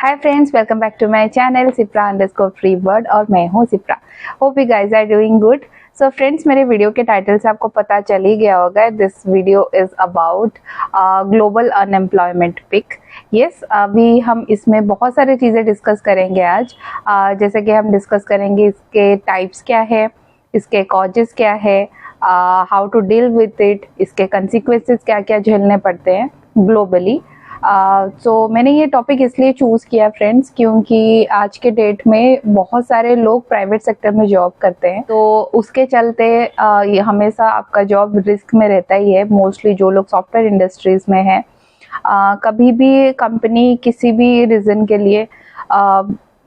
Hi friends, welcome back to my channel Sipra_free_bird और मैं हूँ Sipra. Hope you guys are doing good. So friends, मेरे video के title से आपको पता चल ही गया होगा, this video is about global unemployment peak. Yes, अभी हम इसमें बहुत सारी चीज़ें डिस्कस करेंगे आज। जैसे कि हम डिस्कस करेंगे इसके टाइप्स क्या है, इसके कॉजेस क्या है, how to deal with it, इसके कंसिक्वेंसेस क्या क्या झेलने पड़ते हैं ग्लोबली। सो मैंने ये टॉपिक इसलिए चूज़ किया फ्रेंड्स, क्योंकि आज के डेट में बहुत सारे लोग प्राइवेट सेक्टर में जॉब करते हैं, तो उसके चलते ये हमेशा आपका जॉब रिस्क में रहता ही है। मोस्टली जो लोग सॉफ्टवेयर इंडस्ट्रीज में हैं, कभी भी कंपनी किसी भी रीज़न के लिए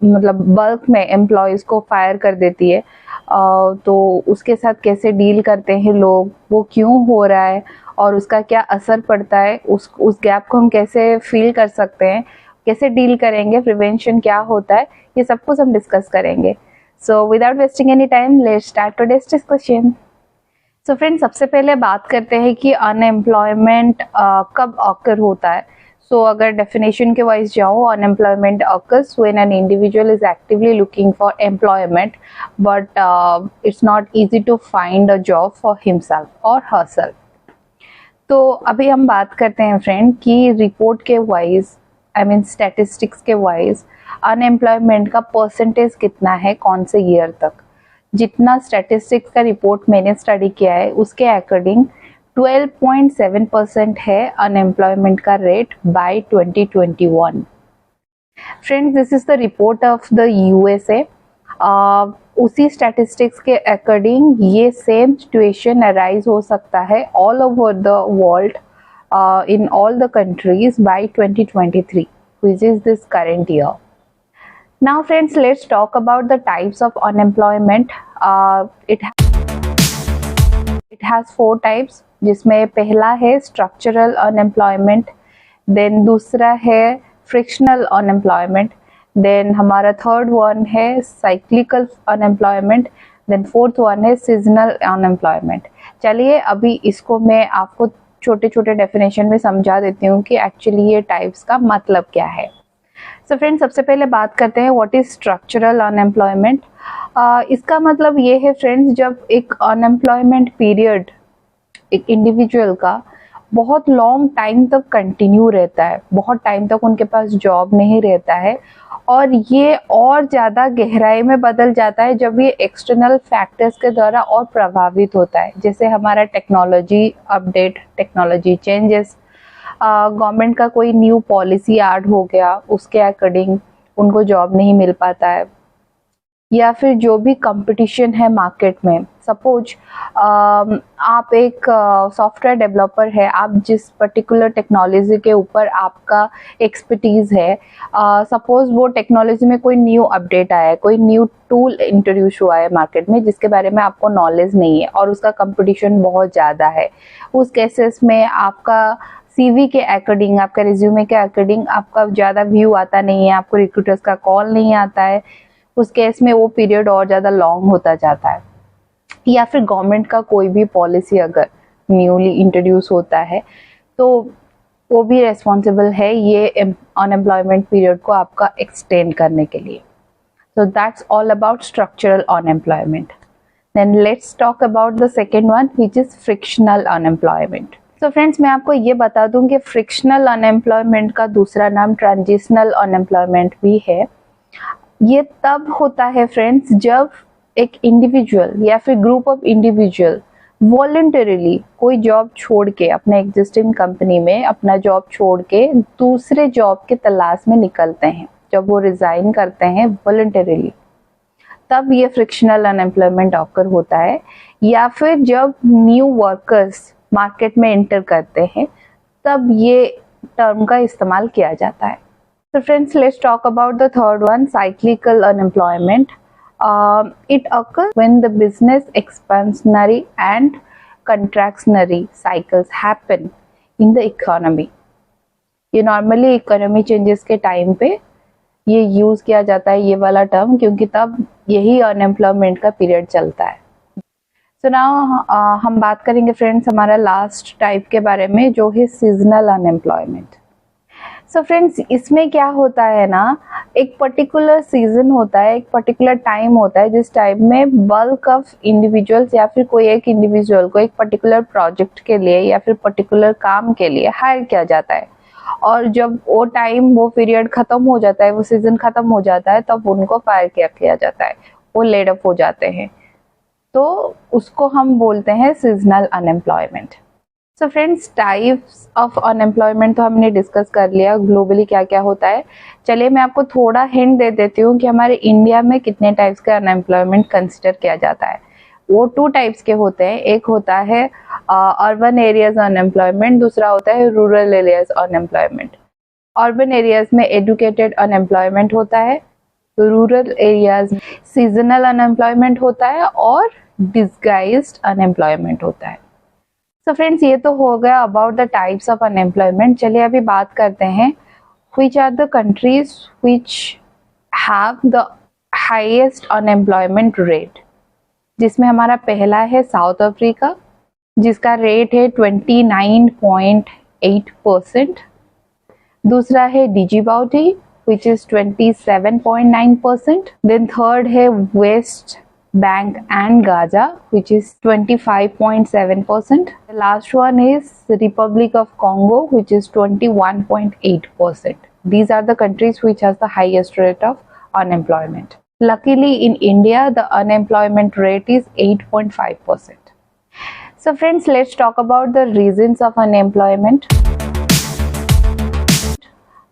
मतलब बल्क में एम्प्लॉयज़ को फायर कर देती है, तो उसके साथ कैसे डील करते हैं लोग, वो क्यों हो रहा है और उसका क्या असर पड़ता है, उस गैप को हम कैसे फील कर सकते हैं, कैसे डील करेंगे, प्रिवेंशन क्या होता है, ये सब कुछ हम डिस्कस करेंगे। So without wasting any time, let's start today's discussion. So friends, सबसे पहले बात करते हैं कि अनएम्प्लॉयमेंट कब ऑकर होता है। सो अगर डेफिनेशन के वाइज जाओ, unemployment occurs when an individual is actively looking for employment but it's not easy to find a job for himself or herself। तो अभी हम बात करते हैं फ्रेंड कि रिपोर्ट के वाइज, आई मीन स्टैटिस्टिक्स के वाइज अनएम्प्लॉयमेंट का परसेंटेज कितना है कौन से ईयर तक। जितना स्टैटिस्टिक्स का रिपोर्ट मैंने स्टडी किया है उसके अकॉर्डिंग 12.7% है अनएम्प्लॉयमेंट का rate by 2021। Friends, this is the report of the USA. उसी स्टैटिस्टिक्स के अकॉर्डिंग ये सेम सिचुएशन अराइज हो सकता है all over the world, in all the countries by 2023, which is this current year. Now friends, let's talk about the types of unemployment. It has 4 types, जिसमें पहला है structural unemployment, then दूसरा है frictional unemployment, then हमारा third one है cyclical unemployment, then fourth one है seasonal unemployment. चलिए अभी इसको मैं आपको छोटे छोटे डेफिनेशन में समझा देती हूँ कि एक्चुअली ये टाइप्स का मतलब क्या है। सो फ्रेंड्स, सबसे पहले बात करते हैं व्हाट इज स्ट्रक्चरल अनएम्प्लॉयमेंट। इसका मतलब ये है फ्रेंड्स, जब एक अनएम्प्लॉयमेंट पीरियड एक इंडिविजुअल का बहुत लॉन्ग टाइम तक कंटिन्यू रहता है, बहुत टाइम तक उनके पास जॉब नहीं रहता है, और ये और ज़्यादा गहराई में बदल जाता है जब ये एक्सटर्नल फैक्टर्स के द्वारा और प्रभावित होता है। जैसे हमारा technology update, technology changes, government का कोई न्यू पॉलिसी ऐड हो गया, उसके अकॉर्डिंग उनको जॉब नहीं मिल पाता है, या फिर जो भी कंपटीशन है मार्केट में। सपोज आप एक सॉफ्टवेयर डेवलपर है, आप जिस पर्टिकुलर टेक्नोलॉजी के ऊपर आपका एक्सपर्टीज़ है, सपोज वो टेक्नोलॉजी में कोई न्यू अपडेट आया है, कोई न्यू टूल इंट्रोड्यूस हुआ है मार्केट में जिसके बारे में आपको नॉलेज नहीं है और उसका कंपटीशन बहुत ज़्यादा है। उस केसेस में आपका CV के अकॉर्डिंग, आपका रिज्यूमे के अकॉर्डिंग आपका ज़्यादा व्यू आता नहीं है, आपको रिक्रूटर्स का कॉल नहीं आता है, उस केस में वो पीरियड और ज़्यादा लॉन्ग होता जाता है। या फिर गवर्नमेंट का कोई भी पॉलिसी अगर न्यूली इंट्रोड्यूस होता है तो वो भी रेस्पॉन्सिबल है ये अनएम्प्लॉयमेंट पीरियड को आपका एक्सटेंड करने के लिए। So that's all about structural unemployment. Then let's talk about the second one, which is frictional unemployment. So friends, मैं आपको ये बता दूं कि फ्रिक्शनल अनएम्प्लॉयमेंट का दूसरा नाम ट्रांजिशनल अनएम्प्लॉयमेंट भी है। ये तब होता है फ्रेंड्स जब एक इंडिविजुअल या फिर ग्रुप ऑफ इंडिविजुअल वॉलंटरीली कोई जॉब छोड़ के, अपने एग्जिस्टिंग कंपनी में अपना जॉब छोड़ के दूसरे जॉब के तलाश में निकलते हैं, जब वो रिजाइन करते हैं वॉलंटरीली, तब ये फ्रिक्शनल अनएम्प्लॉयमेंट ऑकर होता है। या फिर जब न्यू वर्कर्स मार्केट में एंटर करते हैं, तब ये टर्म का इस्तेमाल किया जाता है। So friends, let's talk about the third one, cyclical unemployment. It occurs when the business expansionary and contractionary cycles happen in the economy. ये नॉर्मली इकोनॉमी चेंजेस के टाइम पे ये यूज़ किया जाता है, ये वाला टर्म, क्योंकि तब यही अनएम्प्लॉयमेंट का पीरियड चलता है। सो नाउ हम बात करेंगे फ्रेंड्स हमारा लास्ट टाइप के बारे में, जो है सीजनल अनएम्प्लॉयमेंट। सो फ्रेंड्स, इसमें क्या होता है ना, एक पर्टिकुलर सीजन होता है, एक पर्टिकुलर टाइम होता है जिस टाइम में बल्क ऑफ इंडिविजुअल्स या फिर कोई एक इंडिविजुअल को एक पर्टिकुलर प्रोजेक्ट के लिए या फिर पर्टिकुलर काम के लिए हायर किया जाता है। और जब वो टाइम, वो पीरियड खत्म हो जाता है, वो सीजन खत्म हो जाता है, तब उनको फायर किया जाता है, वो लेड ऑफ हो जाते हैं। तो उसको हम बोलते हैं seasonal unemployment. So friends, types of unemployment तो हमने डिस्कस कर लिया, ग्लोबली क्या क्या होता है। चलिए मैं आपको थोड़ा हिंट दे देती हूँ कि हमारे इंडिया में कितने टाइप्स का अनएम्प्लॉयमेंट कंसिडर किया जाता है। वो 2 टाइप्स के होते हैं, एक होता है अर्बन एरियाज अनएम्प्लॉयमेंट, दूसरा होता है rural areas unemployment. Urban areas में एडुकेटेड अनएम्प्लॉयमेंट होता है, रूरल एरियाज में सीजनल अनएम्प्लॉयमेंट होता है और डिस्गाइज्ड अनएम्प्लॉयमेंट होता है। सो फ्रेंड्स, ये तो हो गया about the types of unemployment. चलिए अभी बात करते हैं which are the countries which have the highest unemployment rate, जिसमें हमारा पहला है साउथ अफ्रीका, जिसका रेट है 29.8%। दूसरा है डिजिबाउटी which is 27.9%. Then third है West Bank and Gaza which is 25.7%. The last one is Republic of Congo which is 21.8%. These are the countries which has the highest rate of unemployment. Luckily in India the unemployment rate is 8.5%. So friends, let's talk about the reasons of unemployment.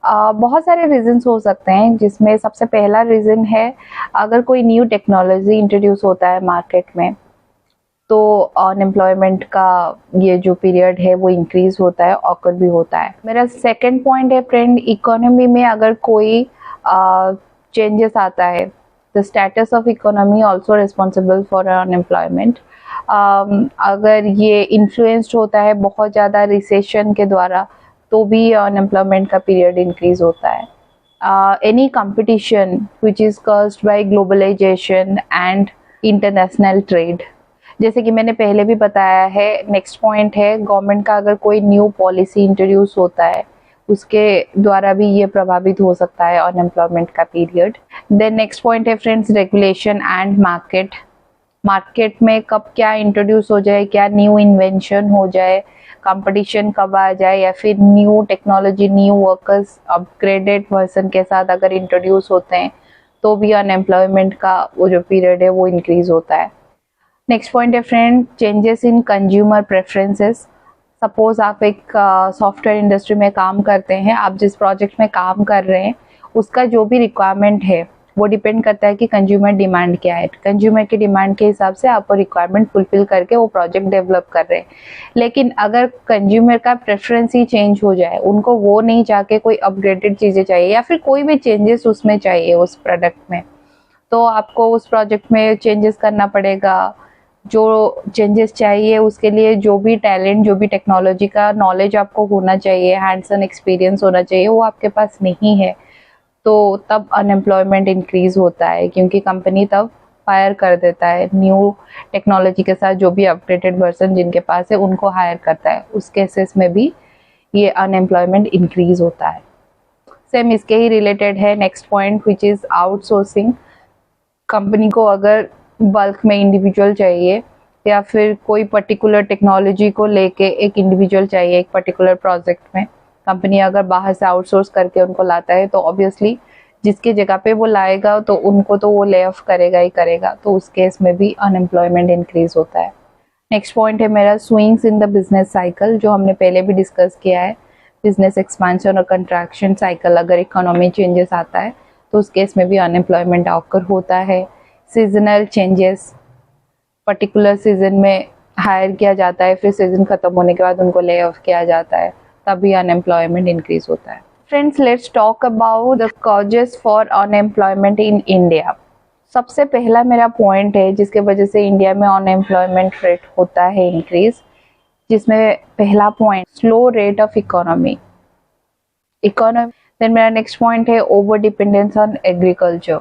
बहुत सारे reasons हो सकते हैं, जिसमें सबसे पहला reason है अगर कोई न्यू टेक्नोलॉजी इंट्रोड्यूस होता है मार्केट में, तो अनएम्प्लॉयमेंट का ये जो पीरियड है वो इंक्रीज होता है, ऑकर भी होता है। मेरा सेकंड पॉइंट है फ्रेंड, इकोनॉमी में अगर कोई चेंजेस आता है, the status of economy also responsible for unemployment. अगर ये इन्फ्लुएंस्ड होता है बहुत ज़्यादा रिसेशन के द्वारा, तो भी अनएम्प्लॉयमेंट का पीरियड इंक्रीज होता है। Any competition which is caused by globalisation and international trade, जैसे कि मैंने पहले भी बताया है। नेक्स्ट पॉइंट है गवर्नमेंट का अगर कोई न्यू पॉलिसी इंट्रोड्यूस होता है, उसके द्वारा भी ये प्रभावित हो सकता है अनएम्प्लॉयमेंट का पीरियड। देन नेक्स्ट पॉइंट है friends regulation and market. Market में कब क्या इंट्रोड्यूस हो जाए, क्या न्यू इन्वेंशन हो जाए, कंपटीशन कब आ जाए, या फिर new technology, new workers upgraded version के साथ अगर इंट्रोड्यूस होते हैं, तो भी अनएम्प्लॉयमेंट का वो जो पीरियड है वो इंक्रीज होता है। नेक्स्ट पॉइंट है friend changes in consumer preferences. Suppose आप एक सॉफ्टवेयर इंडस्ट्री में काम करते हैं, आप जिस प्रोजेक्ट में काम कर रहे हैं उसका जो भी रिक्वायरमेंट है वो डिपेंड करता है कि कंज्यूमर डिमांड क्या है। कंज्यूमर की डिमांड के हिसाब से आप रिक्वायरमेंट फुलफिल करके वो प्रोजेक्ट डेवलप कर रहे हैं। लेकिन अगर कंज्यूमर का प्रेफरेंस ही चेंज हो जाए, उनको वो नहीं चाह के कोई अपग्रेडेड चीज़ें चाहिए या फिर कोई भी चेंजेस उसमें चाहिए उस प्रोडक्ट में, तो आपको उस प्रोजेक्ट में चेंजेस करना पड़ेगा। जो चेंजेस चाहिए उसके लिए जो भी टैलेंट, जो भी टेक्नोलॉजी का नॉलेज आपको होना चाहिए, हैंड्स ऑन एक्सपीरियंस होना चाहिए, वो आपके पास नहीं है, तो तब अनएम्प्लॉयमेंट इंक्रीज होता है, क्योंकि कंपनी तब फायर कर देता है। न्यू टेक्नोलॉजी के साथ जो भी अपडेटेड वर्जन जिनके पास है उनको हायर करता है, उस केसेस में भी ये अनएम्प्लॉयमेंट इंक्रीज होता है। सेम इसके ही रिलेटेड है next point which is outsourcing. Company को अगर बल्क में इंडिविजुअल चाहिए या फिर कोई पर्टिकुलर टेक्नोलॉजी को लेके एक इंडिविजुअल चाहिए एक पर्टिकुलर प्रोजेक्ट में, कंपनी अगर बाहर से आउटसोर्स करके उनको लाता है, तो ऑब्वियसली जिसकी जगह पे वो लाएगा तो उनको तो वो ले ऑफ करेगा ही करेगा, तो उस केस में भी अनएम्प्लॉयमेंट इंक्रीज होता है। नेक्स्ट पॉइंट है मेरा swings in the business cycle, जो हमने पहले भी डिस्कस किया है। बिजनेस एक्सपेंशन और कंट्रैक्शन साइकिल, अगर इकोनॉमी चेंजेस आता है तो उस केस में भी अनएम्प्लॉयमेंट ऑकर होता है। सीजनल चेंजेस, पर्टिकुलर सीजन में हायर किया जाता है, फिर सीजन खत्म होने के बाद उनको ले ऑफ किया जाता है, तभी अनएम्प्लॉयमेंट इंक्रीज होता है। Friends, let's talk about the causes for unemployment in India. सबसे पहला मेरा पॉइंट है जिसके वजह से इंडिया में अनएम्प्लॉयमेंट रेट होता है इंक्रीज, जिसमें पहला point slow rate of economy. Then मेरा नेक्स्ट पॉइंट है over dependence on agriculture.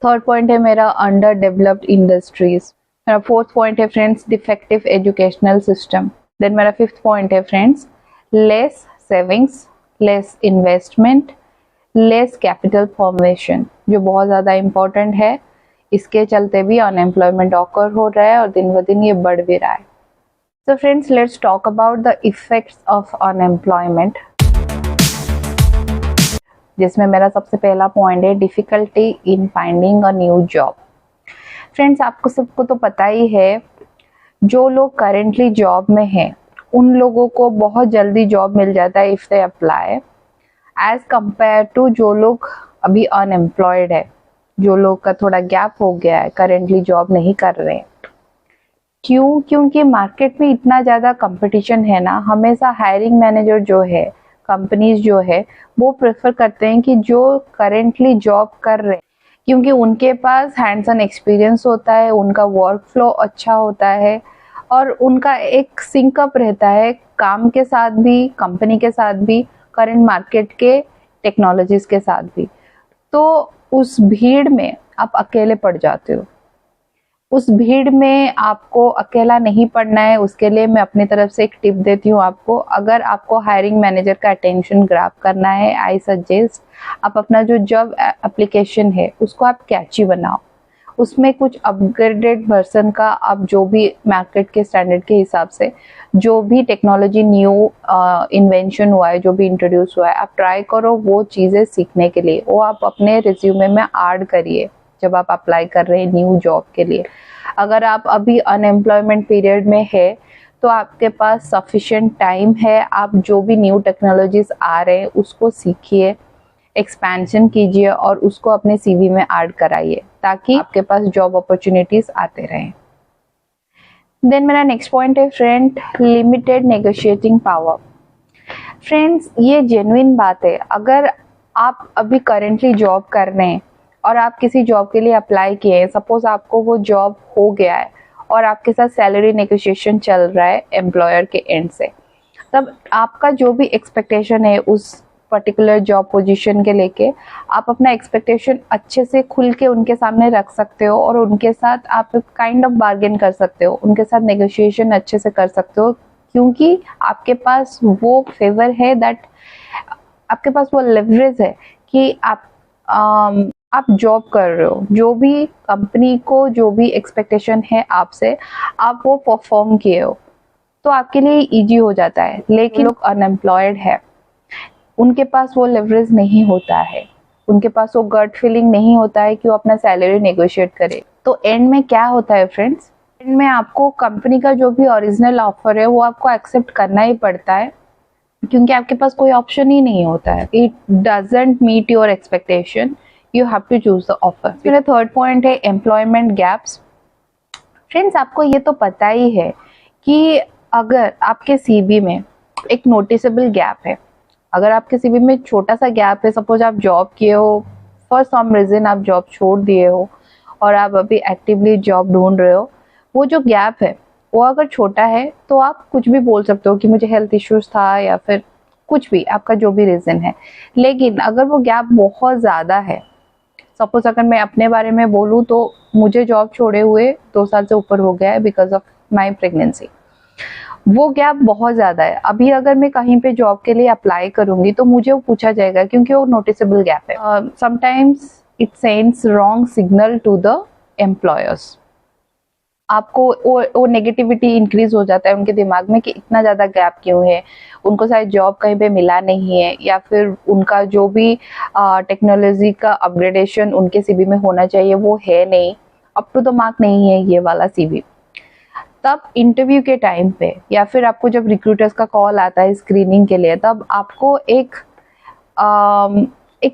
Third point है मेरा अंडर डेवलप्ड इंडस्ट्रीज। मेरा फोर्थ पॉइंट है friends defective educational system. Then मेरा फिफ्थ पॉइंट है friends less savings less investment, less capital formation, जो बहुत ज़्यादा इम्पोर्टेंट है। इसके चलते भी अनएम्प्लॉयमेंट ऑकर हो रहा है और दिन ब दिन ये बढ़ भी रहा है। So friends, let's talk about the effects of unemployment, जिसमें मेरा सबसे पहला पॉइंट है difficulty in finding a new job. Friends, आपको सबको तो पता ही है, जो लोग करेंटली जॉब में हैं उन लोगों को बहुत जल्दी जॉब मिल जाता है if they apply, as compare to जो लोग अभी अनएम्प्लॉयड है, जो लोग का थोड़ा गैप हो गया है, करेंटली जॉब नहीं कर रहे हैं। क्यों? क्योंकि मार्केट में इतना ज़्यादा कंपटीशन है ना, हमेशा हायरिंग मैनेजर जो है, कंपनीज जो है, वो प्रेफर करते हैं कि जो करेंटली जॉब कर रहे हैं, क्योंकि उनके पास हैंड्स ऑन एक्सपीरियंस होता है, उनका वर्क फ्लो अच्छा होता है और उनका एक सिंकअप रहता है काम के साथ भी, कंपनी के साथ भी, करंट मार्केट के टेक्नोलॉजीज के साथ भी। तो उस भीड़ में आप अकेले पड़ जाते हो। उस भीड़ में आपको अकेला नहीं पड़ना है। उसके लिए मैं अपनी तरफ से एक टिप देती हूँ आपको। अगर आपको हायरिंग मैनेजर का अटेंशन ग्रैब करना है, आई सजेस्ट आप अपना जो जॉब एप्लीकेशन है उसको आप कैची बनाओ। उसमें कुछ अपग्रेडेड वर्जन का आप जो भी मार्केट के स्टैंडर्ड के हिसाब से जो भी टेक्नोलॉजी न्यू इन्वेंशन हुआ है, जो भी इंट्रोड्यूस हुआ है, आप ट्राई करो वो चीज़ें सीखने के लिए। वो आप अपने रिज्यूमे में ऐड करिए जब आप अप्लाई कर रहे हैं न्यू जॉब के लिए। अगर आप अभी अनएम्प्लॉयमेंट पीरियड में है तो आपके पास सफिशिएंट टाइम है, आप जो भी न्यू टेक्नोलॉजीज आ रहे हैं उसको सीखिए, एक्सपेंशन कीजिए और उसको अपने सीवी में ऐड कराइए ताकि आपके पास जॉब अपॉर्चुनिटीज आते रहें। देन मेरा नेक्स्ट पॉइंट है friend, limited negotiating power. Friends, ये जेन्युइन बात है। अगर आप अभी करेंटली जॉब कर रहे हैं और आप किसी जॉब के लिए अप्लाई किए हैं, सपोज आपको वो जॉब हो गया है और आपके साथ सैलरी नेगोशिएशन चल रहा है एम्प्लॉयर के एंड से, तब आपका जो भी एक्सपेक्टेशन है उस पर्टिकुलर जॉब पोजीशन के लेके, आप अपना एक्सपेक्टेशन अच्छे से खुल के उनके सामने रख सकते हो और उनके साथ आप काइंड ऑफ बार्गेन कर सकते हो, उनके साथ नेगोशिएशन अच्छे से कर सकते हो, क्योंकि आपके पास वो फेवर है, दैट आपके पास वो लेवरेज है कि आप जॉब कर रहे हो, जो भी कंपनी को जो भी एक्सपेक्टेशन है आपसे, आप वो परफॉर्म किए हो, तो आपके लिए इजी हो जाता है। लेकिन लोग अनएम्प्लॉयड है, उनके पास वो लेवरेज नहीं होता है, उनके पास वो गट फीलिंग नहीं होता है कि वो अपना सैलरी नेगोशिएट करे। तो एंड में क्या होता है फ्रेंड्स, एंड में आपको कंपनी का जो भी ओरिजिनल ऑफर है वो आपको एक्सेप्ट करना ही पड़ता है, क्योंकि आपके पास कोई ऑप्शन ही नहीं होता है। It doesn't meet your expectation, you have to choose the offer. मेरा थर्ड पॉइंट है एम्प्लॉयमेंट गैप्स। फ्रेंड्स, आपको ये तो पता ही है कि अगर आपके सीवी में एक नोटिसेबल गैप है, अगर आपके सीवी में छोटा सा गैप है, सपोज आप जॉब किए हो, फॉर सम रीजन आप जॉब छोड़ दिए हो और आप अभी एक्टिवली जॉब ढूंढ रहे हो, वो जो गैप है वो अगर छोटा है तो आप कुछ भी बोल सकते हो कि मुझे हेल्थ इश्यूज था या फिर कुछ भी, आपका जो भी रीजन है। लेकिन अगर वो गैप बहुत ज़्यादा है, सपोज अगर मैं अपने बारे में बोलूँ तो मुझे जॉब छोड़े हुए 2 साल से ऊपर हो गया है बिकॉज ऑफ माई प्रेगनेंसी। वो गैप बहुत ज़्यादा है। अभी अगर मैं कहीं पे जॉब के लिए अप्लाई करूंगी तो मुझे वो पूछा जाएगा, क्योंकि वो नोटिसेबल गैप है। Sometimes it sends wrong signal to the employers. आपको वो नेगेटिविटी इंक्रीज हो जाता है उनके दिमाग में कि इतना ज़्यादा गैप क्यों है, उनको शायद जॉब कहीं पे मिला नहीं है, या फिर उनका जो भी टेक्नोलॉजी का अपग्रेडेशन उनके सीवी में होना चाहिए वो है नहीं, अप टू द मार्क नहीं है ये वाला सीवी। तब इंटरव्यू के टाइम पे या फिर आपको जब रिक्रूटर्स का कॉल आता है स्क्रीनिंग के लिए, तब आपको एक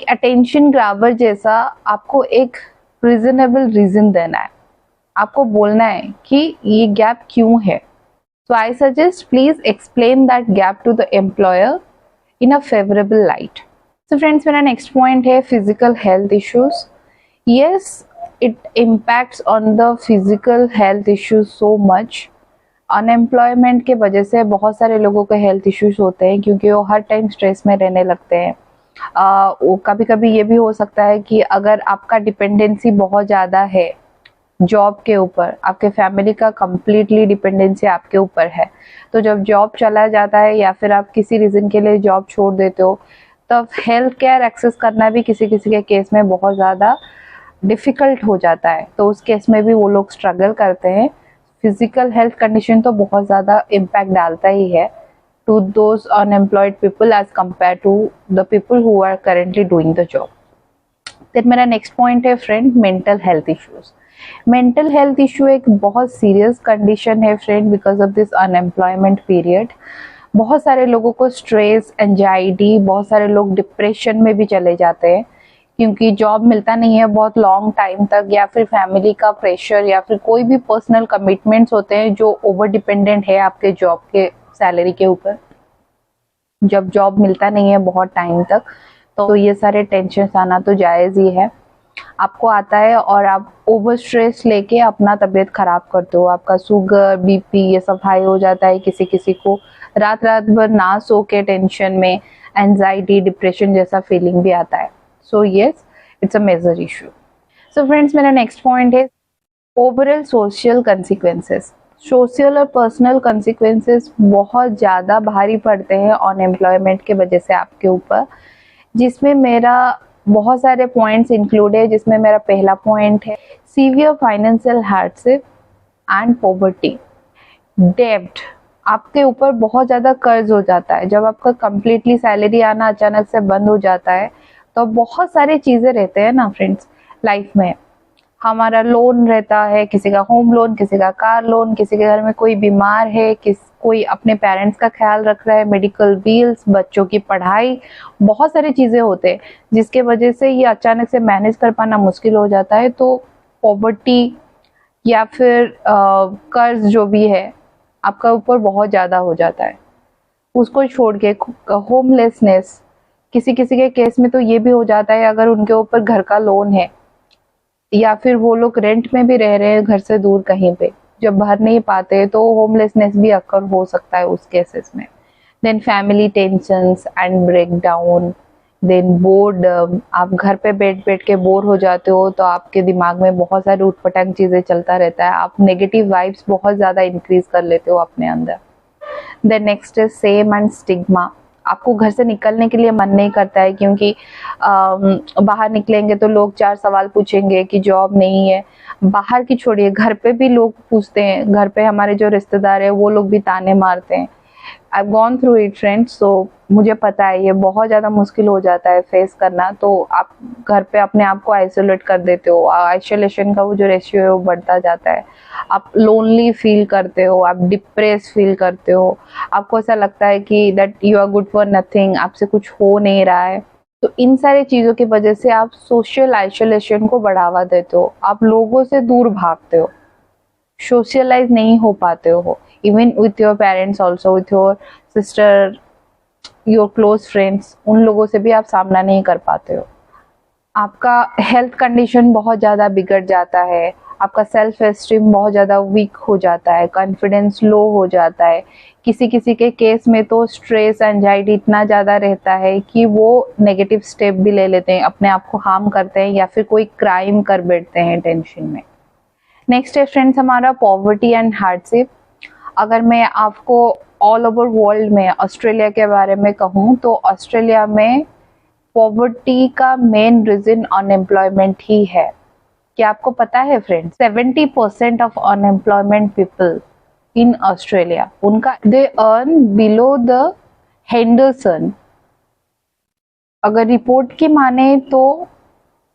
अटेंशन ग्रैबर जैसा आपको एक रीजनेबल रीजन देना है, आपको बोलना है कि ये गैप क्यों है। So I suggest please explain that gap to the employer in a favourable light. So friends, मेरा नेक्स्ट पॉइंट है physical health issues. Yes, it impacts on the physical health issues so much। Unemployment के वजह से बहुत सारे लोगों को health issues होते हैं, क्योंकि वो हर टाइम स्ट्रेस में रहने लगते हैं। कभी कभी ये भी हो सकता है कि अगर आपका डिपेंडेंसी बहुत ज़्यादा है जॉब के ऊपर, आपके फैमिली का कम्प्लीटली डिपेंडेंसी आपके ऊपर है। तो जब जॉब चला जाता है या फिर आप किसी रीज़न के लिए जॉब छोड़ देते हो, तब हेल्थ केयर एक्सेस करना भी किसी किसी के केस में बहुत ज़्यादा डिफ़िकल्ट हो जाता है। तो उस केस में भी वो लोग स्ट्रगल करते हैं। फिजिकल हेल्थ कंडीशन तो बहुत ज़्यादा इम्पैक्ट डालता ही है to those unemployed people as compare to the people who are currently doing the job. फिर मेरा नेक्स्ट पॉइंट है friend, mental health issues. Mental health issue एक बहुत सीरियस कंडीशन है friend because of this unemployment period. बहुत सारे लोगों को स्ट्रेस, एंजाइटी, बहुत सारे लोग डिप्रेशन में भी चले जाते हैं क्योंकि जॉब मिलता नहीं है बहुत लॉन्ग टाइम तक, या फिर फैमिली का प्रेशर, या फिर कोई भी पर्सनल कमिटमेंट्स होते हैं जो ओवर डिपेंडेंट है आपके जॉब के सैलरी के ऊपर। जब जॉब मिलता नहीं है बहुत टाइम तक, तो ये सारे टेंशन आना तो जायज़ ही है, आपको आता है और आप ओवर स्ट्रेस लेके अपना तबीयत खराब करते हो। आपका शुगर, बीपी ये सब हाई हो जाता है। किसी किसी को रात रात भर ना सो के टेंशन में एंजाइटी, डिप्रेशन जैसा फीलिंग भी आता है। So yes, it's a major issue. So friends, मेरा नेक्स्ट पॉइंट है ओवरऑल सोशल कंसिक्वेंसेस। सोशल और पर्सनल कंसिक्वेंसेस बहुत ज़्यादा भारी पड़ते हैं अनएम्प्लॉयमेंट के वजह से आपके ऊपर, जिसमें मेरा बहुत सारे पॉइंट्स इंक्लूड है। जिसमें मेरा पहला पॉइंट है severe financial hardship and poverty. डेब्ट, आपके ऊपर बहुत ज़्यादा कर्ज हो जाता है। जब आपका कम्प्लीटली सैलरी आना अचानक से बंद हो जाता है, तो बहुत सारी चीज़ें रहते हैं ना फ्रेंड्स लाइफ में। हमारा लोन रहता है, किसी का होम लोन, किसी का कार लोन, किसी के घर में कोई बीमार है, कोई अपने पेरेंट्स का ख्याल रख रहा है, मेडिकल बिल्स, बच्चों की पढ़ाई, बहुत सारी चीज़ें होते हैं जिसके वजह से ये अचानक से मैनेज कर पाना मुश्किल हो जाता है। तो पॉवर्टी या फिर कर्ज जो भी है आपका ऊपर बहुत ज़्यादा हो जाता है। उसको छोड़ के होमलेसनेस, किसी किसी के केस में तो ये भी हो जाता है अगर उनके ऊपर घर का लोन है या फिर वो लोग रेंट में भी रह रहे हैं घर से दूर कहीं पे, जब भर नहीं पाते तो होमलेसनेस भी अक्कर हो सकता है उस केसेस में। Then family tensions and breakdown, then boredom, आप घर पे बैठ बैठ के बोर हो जाते हो तो आपके दिमाग में बहुत सारी उटपटांग चीज़ें चलता रहता है। आप नेगेटिव वाइब्स बहुत ज़्यादा इंक्रीज कर लेते हो अपने अंदर। Then next is shame and stigma. आपको घर से निकलने के लिए मन नहीं करता है क्योंकि बाहर निकलेंगे तो लोग चार सवाल पूछेंगे कि जॉब नहीं है। बाहर की छोड़िए, घर पे भी लोग पूछते हैं। घर पे हमारे जो रिश्तेदार है वो लोग भी ताने मारते हैं। I gone through it friends, so मुझे पता है ये बहुत ज़्यादा मुश्किल हो जाता है फेस करना। तो आप घर पे अपने आप को आइसोलेट कर देते हो। आइसोलेशन का वो जो रेशियो है वो बढ़ता जाता है। आप लोनली फील करते हो, आप डिप्रेस फील करते हो, आपको ऐसा लगता है कि that you are good for nothing, आपसे कुछ हो नहीं रहा है। तो इन सारी चीज़ों की वजह से आप सोशल आइसोलेशन को बढ़ावा देते हो। आप लोगों से दूर भागते हो, सोशलाइज नहीं हो पाते हो, even with your parents also, with your sister, your close friends, उन लोगों से भी आप सामना नहीं कर पाते हो। आपका हेल्थ कंडीशन बहुत ज़्यादा बिगड़ जाता है, आपका सेल्फ एस्टीम बहुत ज़्यादा वीक हो जाता है, कॉन्फिडेंस लो हो जाता है। किसी किसी के केस में तो स्ट्रेस, एंजाइटी इतना ज़्यादा रहता है कि वो नेगेटिव स्टेप भी ले लेते हैं, अपने आप को हार्म करते हैं या फिर कोई क्राइम कर बैठते हैं टेंशन में। नेक्स्ट है फ्रेंड्स हमारा पॉवर्टी एंड हार्डशिप। अगर मैं आपको ऑल ओवर वर्ल्ड में ऑस्ट्रेलिया के बारे में कहूँ तो ऑस्ट्रेलिया में पॉवर्टी का मेन रीजन अनएम्प्लॉयमेंट ही है। क्या आपको पता है friends, 70% of unemployment people in Australia, उनका they earn below the Henderson. अगर रिपोर्ट की माने तो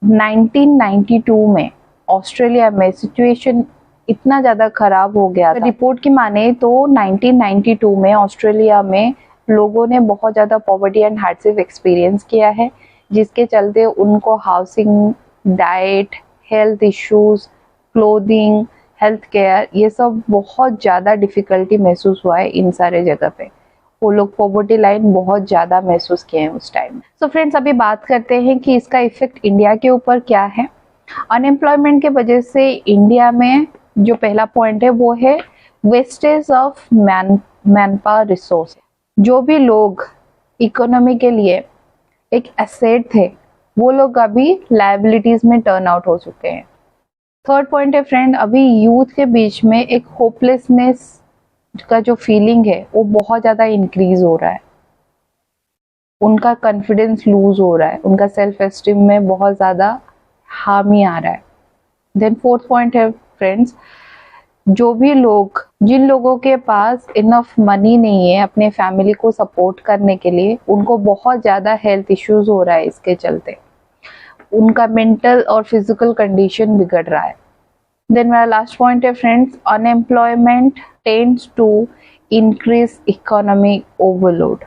1992 में ऑस्ट्रेलिया में सिचुएशन इतना ज़्यादा खराब हो गया था। रिपोर्ट की माने तो 1992 में ऑस्ट्रेलिया में लोगों ने बहुत ज़्यादा पॉवर्टी एंड हार्डशिप एक्सपीरियंस किया है, जिसके चलते उनको housing, diet, health issues, clothing, health care, ये सब बहुत ज़्यादा डिफ़िकल्टी महसूस हुआ है। इन सारे जगह पे वो लोग पॉवर्टी लाइन बहुत ज़्यादा महसूस किए हैं उस टाइम। सो फ्रेंड्स, अभी बात करते हैं कि इसका इफेक्ट इंडिया के ऊपर क्या है। अनएम्प्लॉयमेंट के वजह से इंडिया में जो पहला पॉइंट है वो है wastage of man power resource. जो भी लोग इकोनॉमी के लिए एक एसेट थे वो लोग अभी लायबिलिटीज में टर्न आउट हो चुके हैं। थर्ड पॉइंट है फ्रेंड, अभी यूथ के बीच में एक होपलेसनेस का जो फीलिंग है वो बहुत ज़्यादा इंक्रीज हो रहा है, उनका कॉन्फिडेंस लूज हो रहा है, उनका सेल्फ एस्टीम में बहुत ज़्यादा हार्मी आ रहा है। देन फोर्थ पॉइंट है फ्रेंड्स, जिन लोगों के पास इनफ मनी नहीं है अपने फैमिली को सपोर्ट करने के लिए, उनको बहुत ज़्यादा हेल्थ इश्यूज हो रहा है, इसके चलते उनका मेंटल और फिजिकल कंडीशन बिगड़ रहा है। देन मेरा लास्ट पॉइंट है friends, unemployment tends to increase economic overload.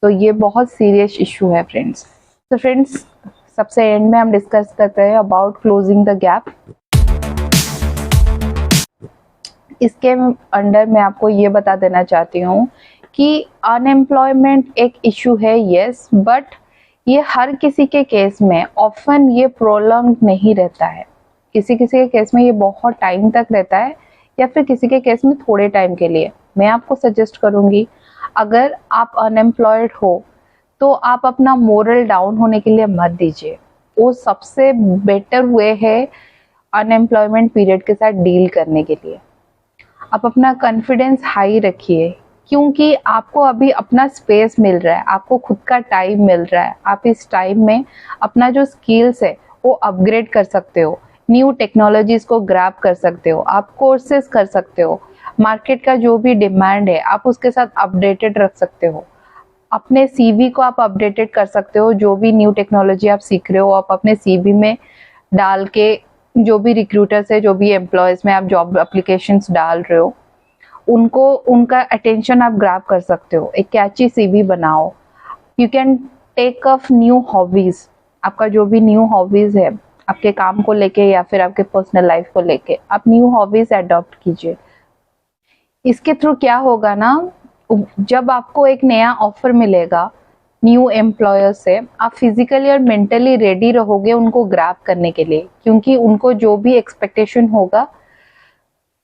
तो ये बहुत सीरियस इशू है फ्रेंड्स। तो फ्रेंड्स सबसे एंड में हम डिस्कस करते हैं अबाउट क्लोजिंग द गैप। इसके अंडर मैं आपको ये बता देना चाहती हूँ कि अनएम्प्लॉयमेंट एक इशू है यस, बट ये हर किसी के केस में ऑफन ये प्रोलॉन्ग नहीं रहता है। किसी किसी के केस में ये बहुत टाइम तक रहता है, या फिर किसी के केस में थोड़े टाइम के लिए। मैं आपको सजेस्ट करूँगी, अगर आप अनएम्प्लॉयड हो तो आप अपना मोरल डाउन होने के लिए मत दीजिए। वो सबसे बेटर वे है अनएम्प्लॉयमेंट पीरियड के साथ डील करने के लिए। आप अपना कॉन्फिडेंस हाई रखिए, क्योंकि आपको अभी अपना स्पेस मिल रहा है, आपको खुद का टाइम मिल रहा है। आप इस टाइम में अपना जो स्किल्स है वो अपग्रेड कर सकते हो, न्यू टेक्नोलॉजीज को ग्रैब कर सकते हो, आप कोर्सेज कर सकते हो, मार्केट का जो भी डिमांड है आप उसके साथ अपडेटेड रख सकते हो, अपने सीवी को आप अपडेटेड कर सकते हो। जो भी न्यू टेक्नोलॉजी आप सीख रहे हो आप अपने सीवी में डाल के, जो भी रिक्रूटर्स है, जो भी एम्प्लॉयज में आप जॉब एप्लीकेशंस डाल रहे हो, उनका अटेंशन आप ग्रैब कर सकते हो। एक कैची सीवी बनाओ। You can take up new hobbies. आपका जो भी न्यू हॉबीज है आपके काम को लेके या फिर आपके पर्सनल लाइफ को लेके, आप न्यू हॉबीज अडॉप्ट कीजिए। इसके थ्रू क्या होगा ना, जब आपको एक नया ऑफर मिलेगा न्यू एम्प्लॉयर से, आप फिजिकली और मेंटली रेडी रहोगे उनको ग्रैब करने के लिए, क्योंकि उनको जो भी एक्सपेक्टेशन होगा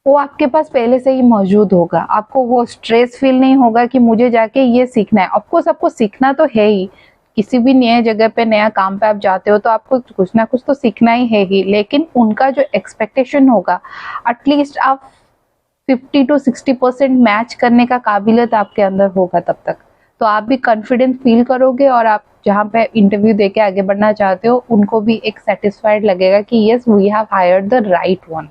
वो आपके पास पहले से ही मौजूद होगा। आपको वो स्ट्रेस फील नहीं होगा कि मुझे जाके ये सीखना है। ऑफकोर्स आपको सीखना तो है ही, किसी भी नए जगह पे नया काम पे आप जाते हो तो आपको कुछ ना कुछ तो सीखना ही है ही, लेकिन उनका जो एक्सपेक्टेशन होगा एटलीस्ट आप 50 to 60% मैच करने का काबिलियत आपके अंदर होगा तब तक, तो आप भी कॉन्फिडेंस फील करोगे और आप जहाँ पे इंटरव्यू देके आगे बढ़ना चाहते हो उनको भी एक सेटिस्फाइड लगेगा कि yes we have hired the right one.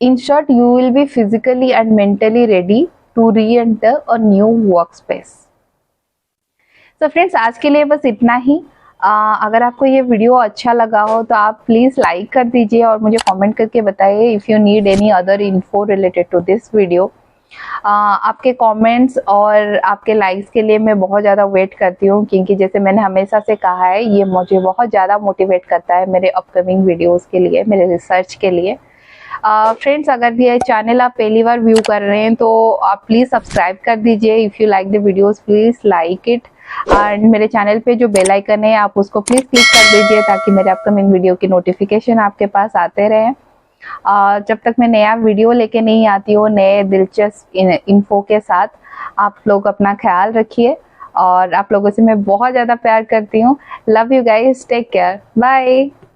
In short, you will be physically and mentally ready to reenter a new work space. तो फ्रेंड्स आज के लिए बस इतना ही। अगर आपको ये वीडियो अच्छा लगा हो तो आप प्लीज़ लाइक कर दीजिए और मुझे कमेंट करके बताइए if you need any other info related to this video. आपके कमेंट्स और आपके लाइक्स के लिए मैं बहुत ज़्यादा वेट करती हूँ, क्योंकि जैसे मैंने हमेशा से कहा है ये मुझे बहुत ज़्यादा मोटिवेट करता है मेरे अपकमिंग वीडियोस के लिए, मेरे रिसर्च के लिए। फ्रेंड्स अगर ये चैनल आप पहली बार व्यू कर रहे हैं तो आप प्लीज़ सब्सक्राइब कर दीजिए। If you like the videos please like it, and मेरे चैनल पे जो बेल आइकन है आप उसको प्लीज़ क्लिक कर दीजिए ताकि मेरे अपकमिंग वीडियो की नोटिफिकेशन आपके पास आते रहें। जब तक मैं नया वीडियो लेके नहीं आती हूँ नए दिलचस्प इन्फो के साथ, आप लोग अपना ख्याल रखिए और आप लोगों से मैं बहुत ज़्यादा प्यार करती हूँ। Love you guys, take care, bye.